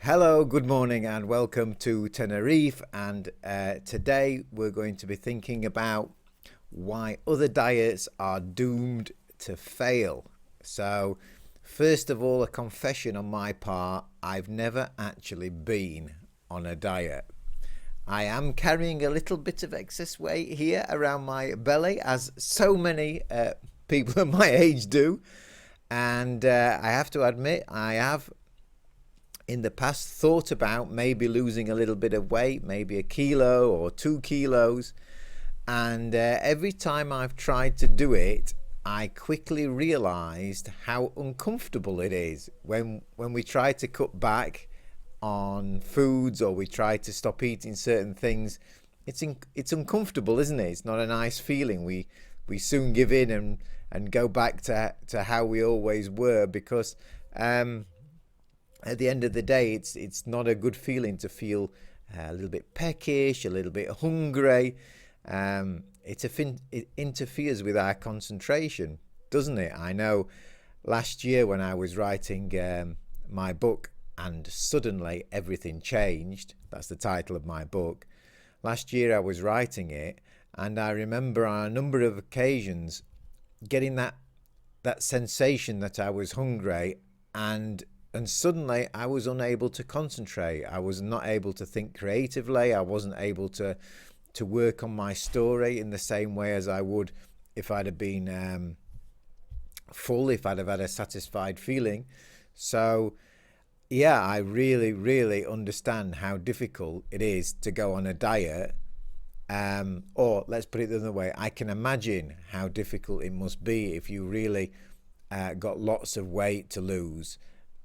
Hello, good morning, and welcome to Tenerife. And today we're going to be thinking about why other diets are doomed to fail. So, first of all, a confession on my part: I've never actually been on a diet. I am carrying a little bit of excess weight here around my belly, as so many people of my age do. And I have to admit, I have in the past thought about maybe losing a little bit of weight, maybe a kilo or 2 kilos. And every time I've tried to do it, I quickly realized how uncomfortable it is when we try to cut back on foods or we try to stop eating certain things. It's uncomfortable, isn't it? It's not a nice feeling. We soon give in and go back to how we always were, because at the end of the day, it's not a good feeling to feel a little bit peckish, a little bit hungry. It interferes with our concentration, doesn't it? I know last year when I was writing my book, and suddenly everything changed. That's the title of my book. Last year I was writing it, and I remember on a number of occasions getting that sensation that I was hungry, and suddenly I was unable to concentrate. I was not able to think creatively. I wasn't able to work on my story in the same way as I would if I'd have been full, if I'd have had a satisfied feeling. So yeah, I really, really understand how difficult it is to go on a diet. Or let's put it the other way, I can imagine how difficult it must be if you really got lots of weight to lose.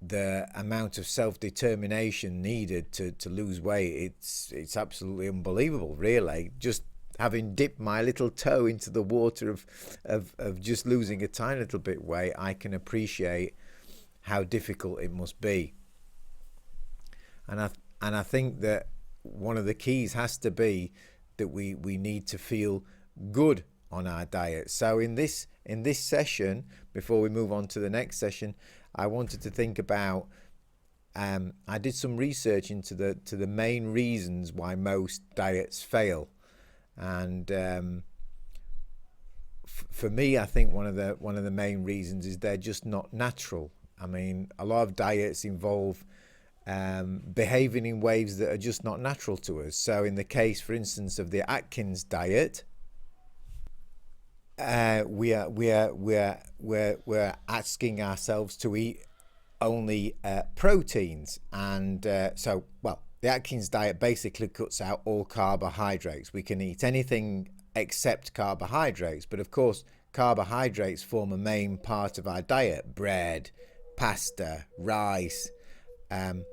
The amount of self-determination needed to lose weight, it's absolutely unbelievable, really. Just having dipped my little toe into the water of just losing a tiny little bit weight, I can appreciate how difficult it must be. And I think that one of the keys has to be that we need to feel good on our diet. So in this session, before we move on to the next session, I wanted to think about, I did some research into the main reasons why most diets fail. And for me, I think one of the main reasons is they're just not natural. I mean, a lot of diets involve behaving in ways that are just not natural to us. So in the case, for instance, of the Atkins Diet, we're asking ourselves to eat only proteins, and the Atkins Diet basically cuts out all carbohydrates. We can eat anything except carbohydrates, but of course carbohydrates form a main part of our diet: bread, pasta, rice, and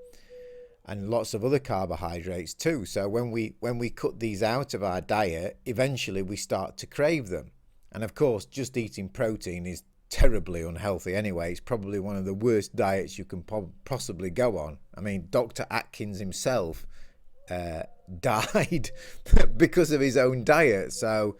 lots of other carbohydrates too. So when we cut these out of our diet, eventually we start to crave them. And of course, just eating protein is terribly unhealthy anyway. It's probably one of the worst diets you can possibly go on. I mean, Dr. Atkins himself died because of his own diet. So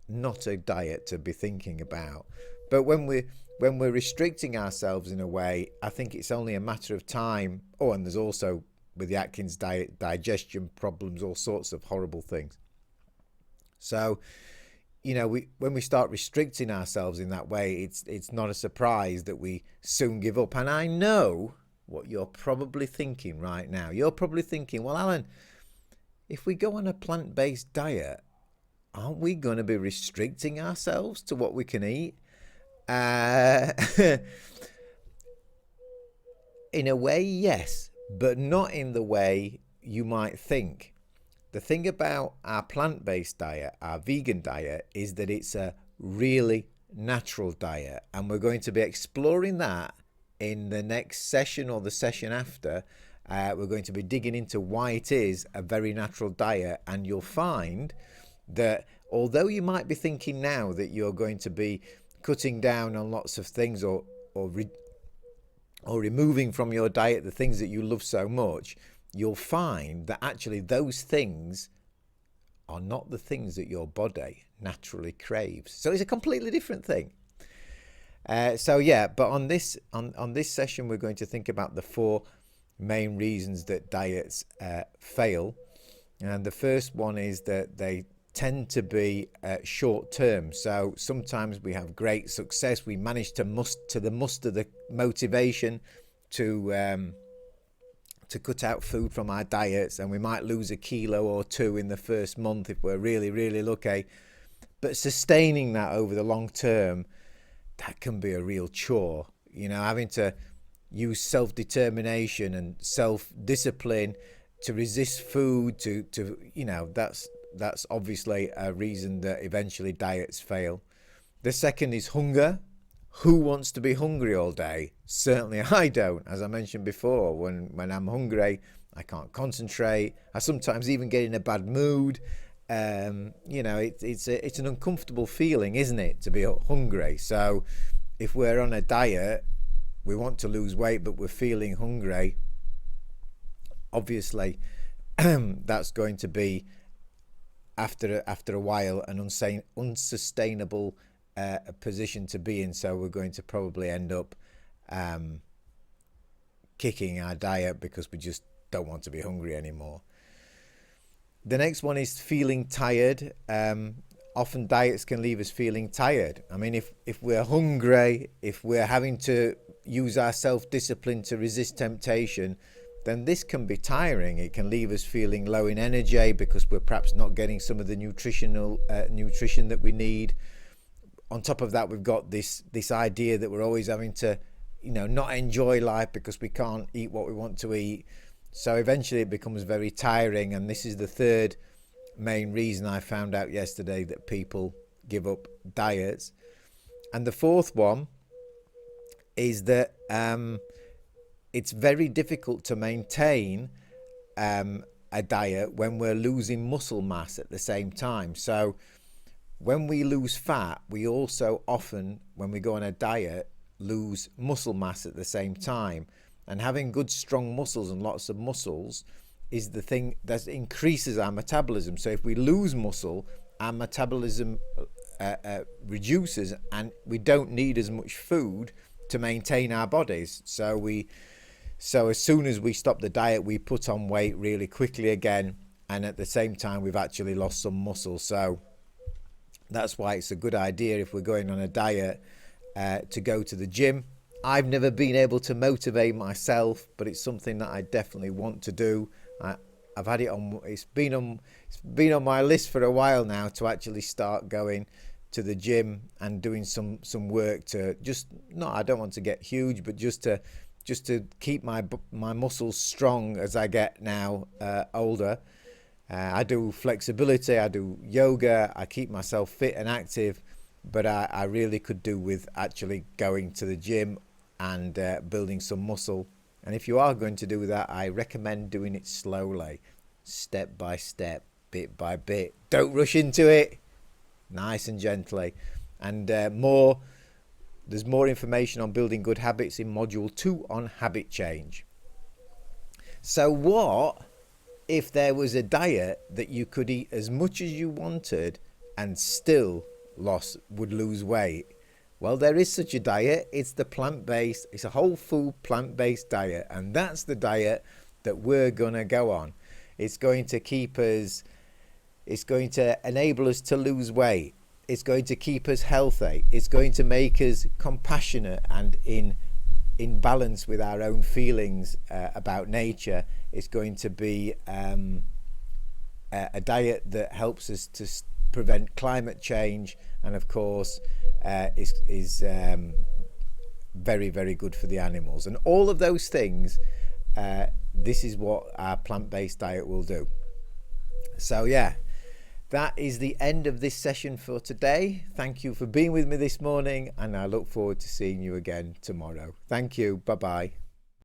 not a diet to be thinking about. But when we're restricting ourselves in a way, I think it's only a matter of time. Oh, and there's also, with the Atkins Diet, digestion problems, all sorts of horrible things. So, you know, when we start restricting ourselves in that way, it's not a surprise that we soon give up. And I know what you're probably thinking right now. You're probably thinking, well, Alan, if we go on a plant-based diet, aren't we going to be restricting ourselves to what we can eat? In a way, yes, but not in the way you might think. The thing about our plant-based diet, our vegan diet, is that it's a really natural diet. And we're going to be exploring that in the next session or the session after. We're going to be digging into why it is a very natural diet. And you'll find that although you might be thinking now that you're going to be cutting down on lots of things or removing from your diet the things that you love so much, you'll find that actually those things are not the things that your body naturally craves. So it's a completely different thing. But on this session, we're going to think about the four main reasons that diets fail. And the first one is that they tend to be short term. So sometimes we have great success, we manage to muster the motivation to cut out food from our diets, and we might lose a kilo or two in the first month if we're really lucky. But sustaining that over the long term, that can be a real chore. Having to use self-determination and self-discipline to resist food, that's obviously a reason that eventually diets fail. The second is hunger. Who wants to be hungry all day? Certainly I don't. As I mentioned before, when I'm hungry, I can't concentrate. I sometimes even get in a bad mood. It's an uncomfortable feeling, isn't it, to be hungry? So if we're on a diet, we want to lose weight, but we're feeling hungry, obviously that's going to be after a while an unsustainable position to be in. So we're going to probably end up kicking our diet because we just don't want to be hungry anymore. The next one is feeling tired. Often diets can leave us feeling tired. I mean, if we're hungry, if we're having to use our self-discipline to resist temptation, then this can be tiring. It can leave us feeling low in energy because we're perhaps not getting some of the nutrition that we need. On top of that, we've got this idea that we're always having to, not enjoy life because we can't eat what we want to eat. So eventually it becomes very tiring, and this is the third main reason I found out yesterday that people give up diets. And the fourth one is that it's very difficult to maintain a diet when we're losing muscle mass at the same time. So when we lose fat, we also often, when we go on a diet, lose muscle mass at the same time. And having good, strong muscles and lots of muscles is the thing that increases our metabolism. So if we lose muscle, our metabolism reduces, and we don't need as much food to maintain our bodies. So as soon as we stop the diet, we put on weight really quickly again, and at the same time we've actually lost some muscle. So that's why it's a good idea, if we're going on a diet, to go to the gym. I've never been able to motivate myself, but it's something that I definitely want to do. I've had it on. It's been on my list for a while now to actually start going to the gym and doing some work to I don't want to get huge, but just to keep my muscles strong as I get now older. I do flexibility, I do yoga, I keep myself fit and active, but I really could do with actually going to the gym and building some muscle. And if you are going to do that, I recommend doing it slowly, step by step, bit by bit. Don't rush into it, nice and gently. And there's more information on building good habits in module 2 on habit change. So what if there was a diet that you could eat as much as you wanted and still would lose weight? Well, there is such a diet. It's the plant-based, it's a whole food plant-based diet, and that's the diet that we're gonna go on. It's going to enable us to lose weight. It's going to keep us healthy. It's going to make us compassionate and in balance with our own feelings about nature. It's going to be a diet that helps us to prevent climate change, and of course is very, very good for the animals. And all of those things, this is what our plant-based diet will do. So yeah, that is the end of this session for today. Thank you for being with me this morning, and I look forward to seeing you again tomorrow. Thank you. Bye-bye.